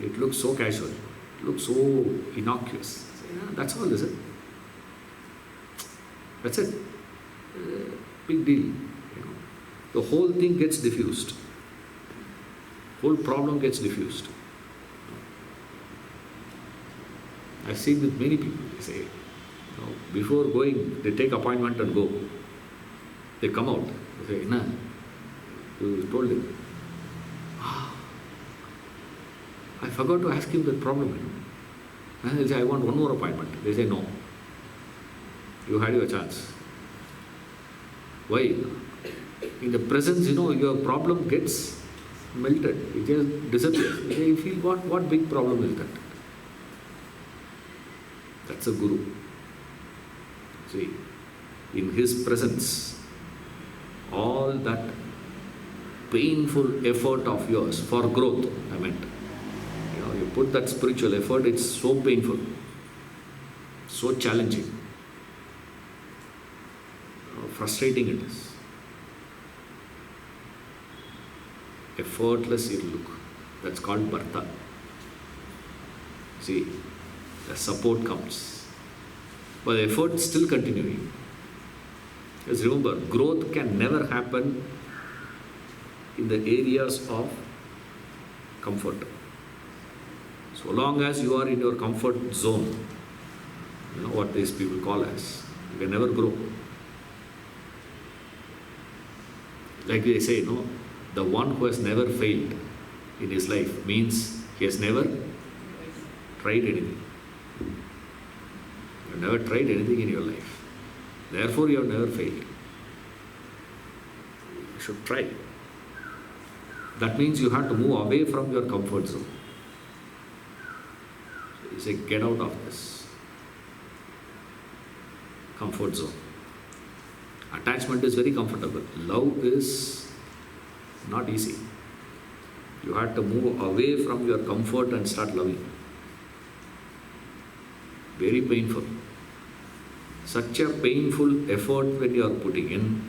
It looks so casual. It looks so innocuous. That's all, is it? That's it. Big deal. The whole thing gets diffused. Whole problem gets diffused. I've seen with many people. They say, before going, they take appointment and go. They come out. They say, nah, you told him. I forgot to ask him that problem. And they say, I want one more appointment. They say, no. You had your chance. Why? In the presence, your problem gets melted. It just disappears. You feel, what big problem is that? That's a Guru. See, in his presence, all that painful effort of yours for growth, I meant, you put that spiritual effort, it's so painful, so challenging, frustrating it is. Effortless it will look. That's called Bharta. See, the support comes. But the effort is still continuing. Because remember, growth can never happen in the areas of comfort. So long as you are in your comfort zone, what these people call as, you can never grow. Like they say, the one who has never failed in his life means he has never tried anything. You have never tried anything in your life. Therefore, you have never failed. You should try. That means you have to move away from your comfort zone. So you say, get out of this comfort zone. Attachment is very comfortable. Love is not easy. You have to move away from your comfort and start loving. Very painful. Such a painful effort when you are putting in,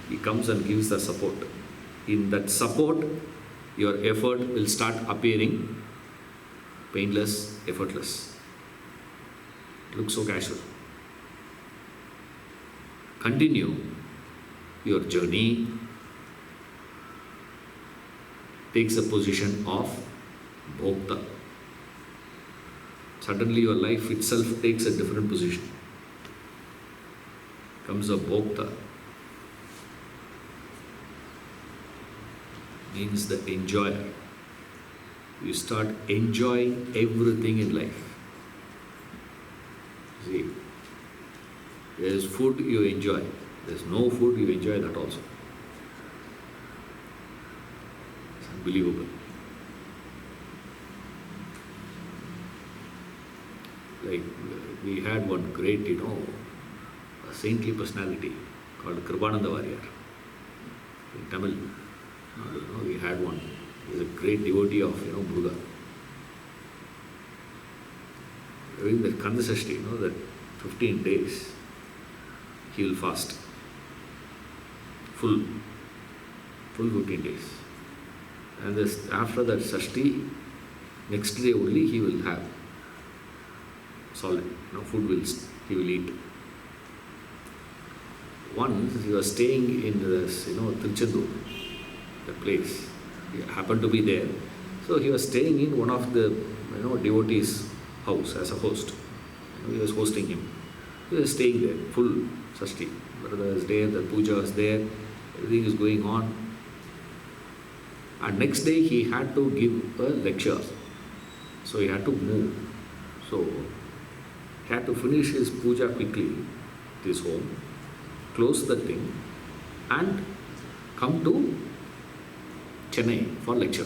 he comes and gives the support. In that support, your effort will start appearing painless, effortless. It looks so casual. Continue your journey, takes a position of Bhokta. Suddenly your life itself takes a different position. Comes a Bhokta. Means the enjoyer. You start enjoying everything in life. See, there is food you enjoy. There is no food you enjoy that also. It's unbelievable. Like we had one great, a saintly personality called Kribananda Warrior in Tamil. We had one. He is a great devotee of Muruga. During the Kandasashti, that 15 days, he will fast. Full 15 days. And after that Shashti, next day only he will have solid, food he will eat. Once he was staying in this, Tiruchendur, the place. He happened to be there. So he was staying in one of the, devotees' house as a host. He was hosting him. He was staying there, full Shashti. Brother was there, the puja was there, everything is going on. And next day he had to give a lecture. So he had to move. So he had to finish his puja quickly at his home, close the thing, and come to Chennai for lecture.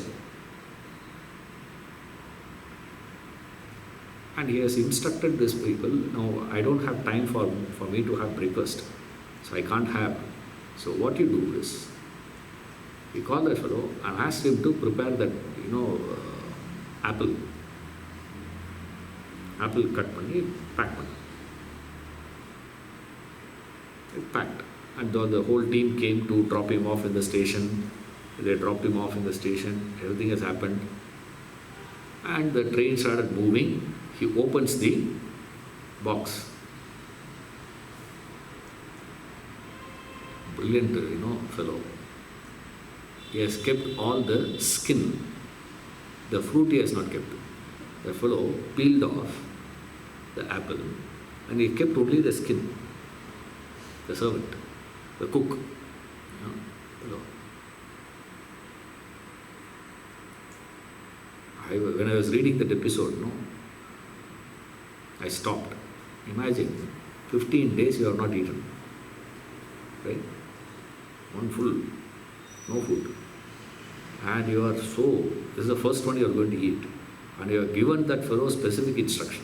And he has instructed these people, no, I don't have time for me to have breakfast. So I can't have. So what you do is, he called that fellow and asked him to prepare that, apple cut panni, pack panni. It packed. And the whole team came to drop him off in the station. They dropped him off in the station. Everything has happened. And the train started moving. He opens the box. Brilliant, fellow. He has kept all the skin. The fruit he has not kept. The fellow peeled off the apple and he kept only the skin. The servant, the cook. Fellow. When I was reading that episode, I stopped. Imagine, 15 days you have not eaten. Right? One full, no food. And you are this is the first one you are going to eat. And you are given that fellow specific instruction.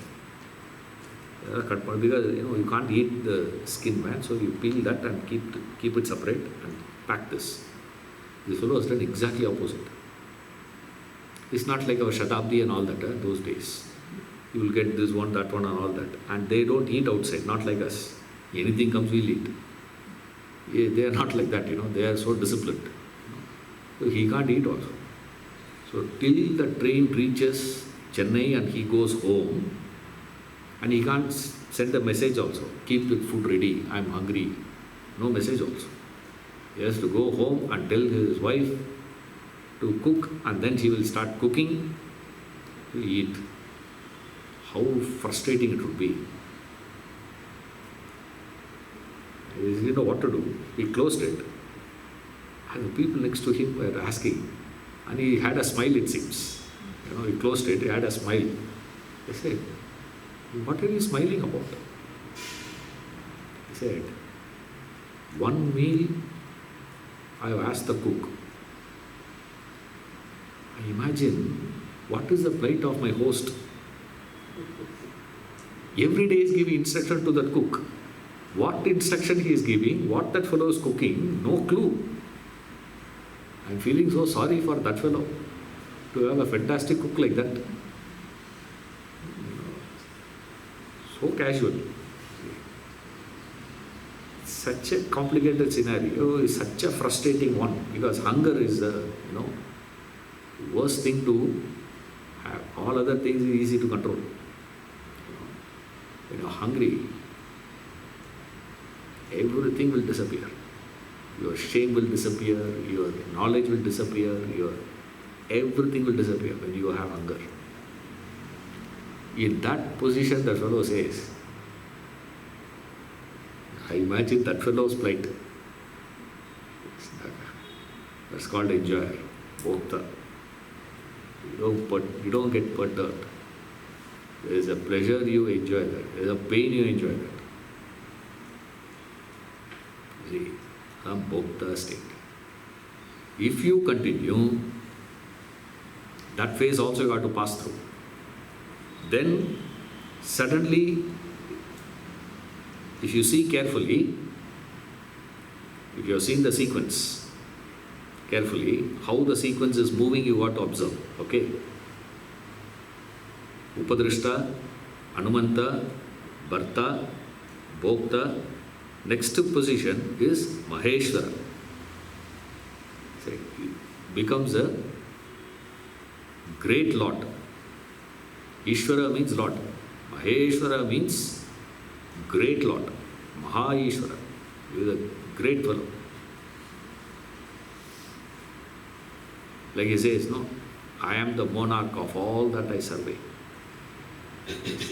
Because, you can't eat the skin, man. So you peel that and keep it separate and pack this. This fellow has done exactly opposite. It's not like our Shatabdi and all that, those days. You will get this one, that one and all that. And they don't eat outside, not like us. Anything comes, we'll eat. They are not like that, they are so disciplined. So he can't eat also. So till the train reaches Chennai and he goes home, and he can't send a message also. Keep the food ready, I'm hungry. No message also. He has to go home and tell his wife to cook, and then she will start cooking to eat. How frustrating it would be. He didn't know what to do. He closed it. And the people next to him were asking. And he had a smile, it seems. He closed it, he had a smile. They said, what are you smiling about? He said, one meal I have asked the cook. I imagine what is the plight of my host. Every day he is giving instruction to that cook. What instruction he is giving, what that fellow is cooking, no clue. I am feeling so sorry for that fellow to have a fantastic cook like that. So casual. Such a complicated scenario is such a frustrating one, because hunger is the worst thing to have. All other things are easy to control. When you are hungry, everything will disappear. Your shame will disappear, your knowledge will disappear, everything will disappear when you have hunger. In that position, the fellow says, I imagine that fellow's plight. That's called enjoyer, bhokta. You don't get perturbed. There is a pleasure, you enjoy that. There is a pain, you enjoy that. See, a bhokta state. If you continue, that phase also you have to pass through. Then suddenly, if you see carefully, if you have seen the sequence, carefully. How the sequence is moving, you got to observe. Okay? Upadrishta, Anumanta, Bharta, Bhokta. Next position is Maheshwara. So it becomes a great Lord. Ishvara means Lord. Maheshwara means great Lord. Maha Ishvara. He is a great fellow. Like he says, no, I am the monarch of all that I survey.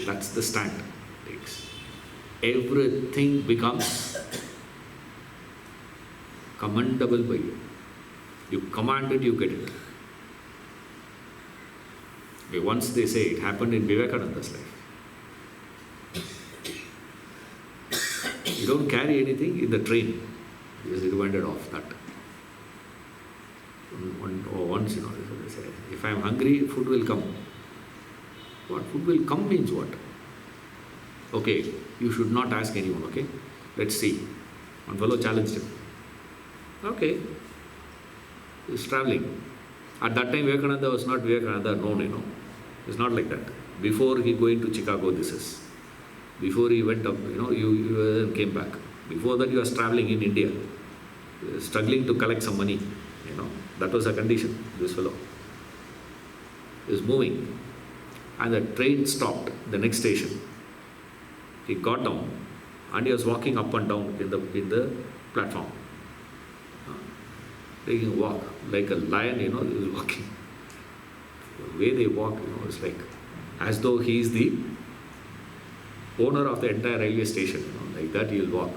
That's the stand it takes. Everything becomes commendable by you. You command it, you get it. Okay, once they say it happened in Vivekananda's life. You don't carry anything in the train because it wended off that. Once, they say, if I am hungry, food will come. What? Food will come means what? Okay, you should not ask anyone, okay? Let's see. One fellow challenged him. Okay. He's traveling. At that time, Vivekananda was not Vivekananda known, It's not like that. Before he going to Chicago, this is. Before he went up, you came back. Before that, he was traveling in India, struggling to collect some money, That was a condition, this fellow. He was moving. And the train stopped, the next station. He got down and he was walking up and down in the platform. Taking a walk like a lion, he was walking. The way they walk, it's like as though he is the owner of the entire railway station, like that he'll walk.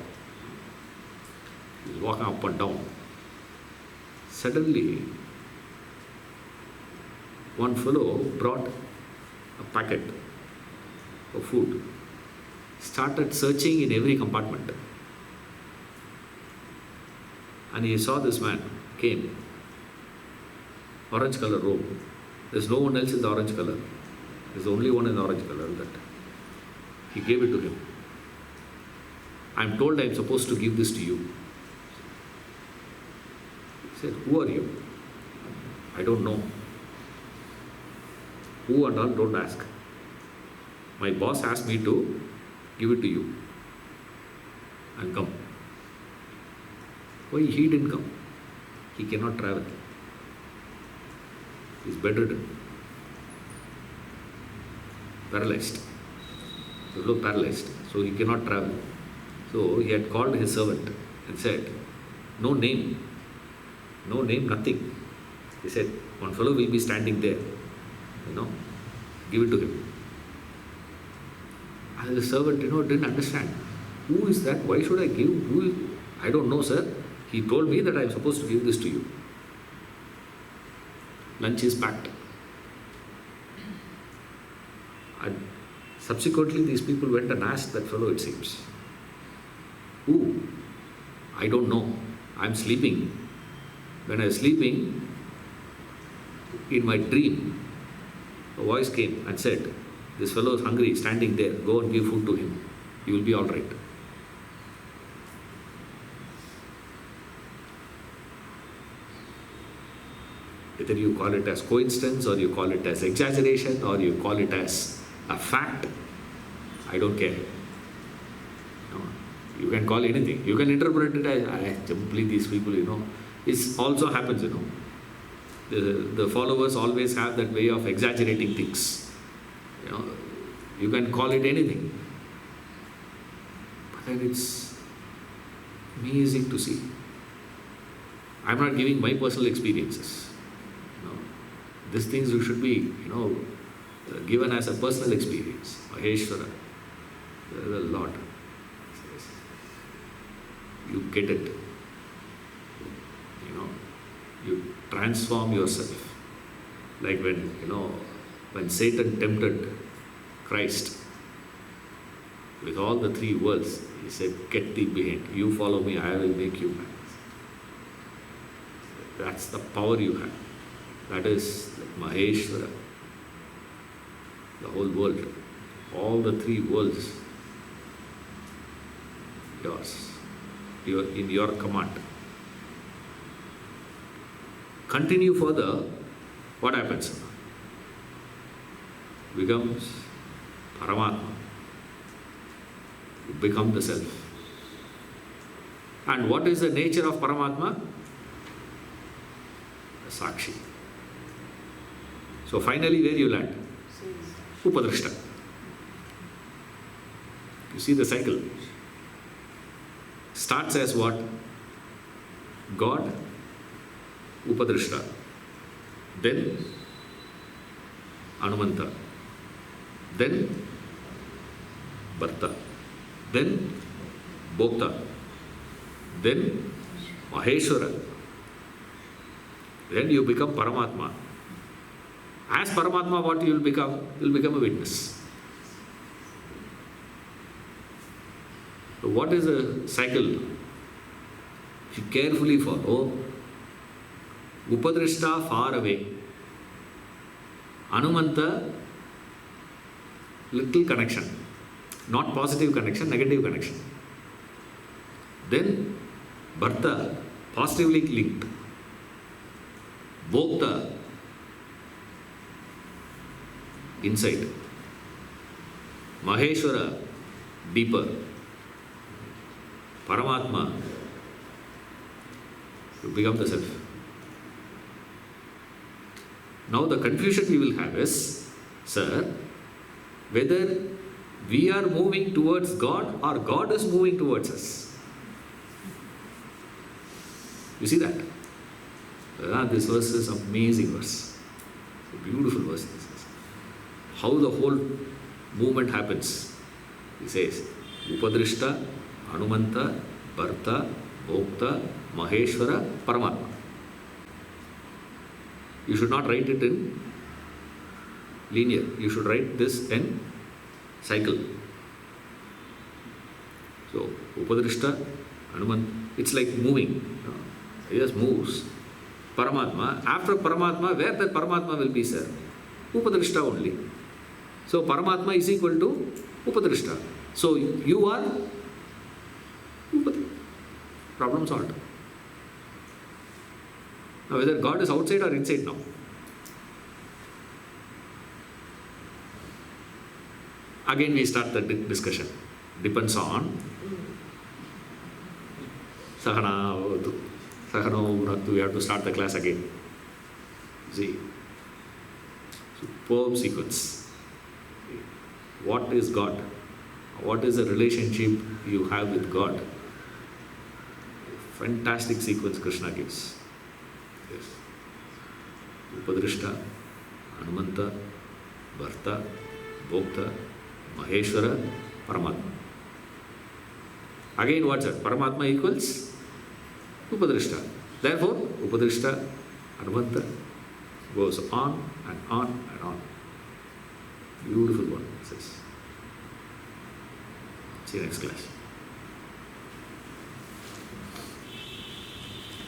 He's walking up and down. Suddenly, one fellow brought a packet of food, started searching in every compartment. And he saw this man came, orange color robe. There's no one else in the orange color. There's the only one in the orange color that he gave it to him. I'm told I'm supposed to give this to you. He said, who are you? I don't know. Who and all, don't ask. My boss asked me to give it to you and come. Why he didn't come? He cannot travel. He's bedridden. Paralyzed. Paralyzed. So he cannot travel. So he had called his servant and said, no name. No name, nothing. He said, one fellow will be standing there. Give it to him. And the servant, didn't understand. Who is that? Why should I give? I don't know, sir. He told me that I am supposed to give this to you. Lunch is packed. And subsequently, these people went and asked that fellow, it seems. Who? I don't know. I'm sleeping. When I was sleeping, in my dream, a voice came and said, this fellow is hungry, standing there, go and give food to him. He will be all right. Whether you call it as coincidence or you call it as exaggeration or you call it as a fact, I don't care. You can call anything. You can interpret it as simply these people, It also happens, The followers always have that way of exaggerating things. You can call it anything. But then it's amazing to see. I'm not giving my personal experiences. These things you should be, given as a personal experience. Maheshwara, the Lord. You get it. You transform yourself. Like when Satan tempted Christ with all the three worlds, he said, get thee behind. You follow me, I will make you man. That's the power you have. That is like Maheshwara. The whole world. All the three worlds. Yours. In your command. continue further, what happens? Becomes Paramatma. You become the self. And what is the nature of Paramatma? The Sakshi. So finally, where you land? Upadrishta. You see the cycle. Starts as what? God, Upadrishta. Then Anumanta. Then Bharta. Then Bhokta. Then Maheshwara. Then you become Paramatma. As Paramatma, what you will become? You will become a witness. So what is the cycle? If you carefully follow, Upadrishta far away, Anumanta little connection, not positive connection, negative connection. Then Bharta positively linked, Bhokta inside, Maheshwara deeper, Paramatma, you become the self. Now the confusion we will have is, sir, whether we are moving towards God or God is moving towards us. You see that? This verse is an amazing verse. It's a beautiful verse. This is. How the whole movement happens. He says, Upadrishta, Anumanta, Bharta, Bhokta, Maheshwara, Paramatma. You should not write it in linear. You should write this in cycle. So, Upadrishta, Anumanta, it's like moving. It just moves. Paramatma, after Paramatma, where that Paramatma will be, sir? Upadrishta only. So, Paramatma is equal to Upadrishta. So, you are Upadrishta. Problem solved. Now, whether God is outside or inside now. Again, we start the discussion. Depends on Sahana, Sahano, we have to start the class again. See, superb sequence. What is God? What is the relationship you have with God? Fantastic sequence Krishna gives. Yes. Upadrishta, Anumanta, Bharta, Bhokta, Maheshwara, Paramatma. Again, what's that? Paramatma equals Upadrishta. Therefore, Upadrishta, Anumanta goes on and on and on. Beautiful one, it says. See you next class.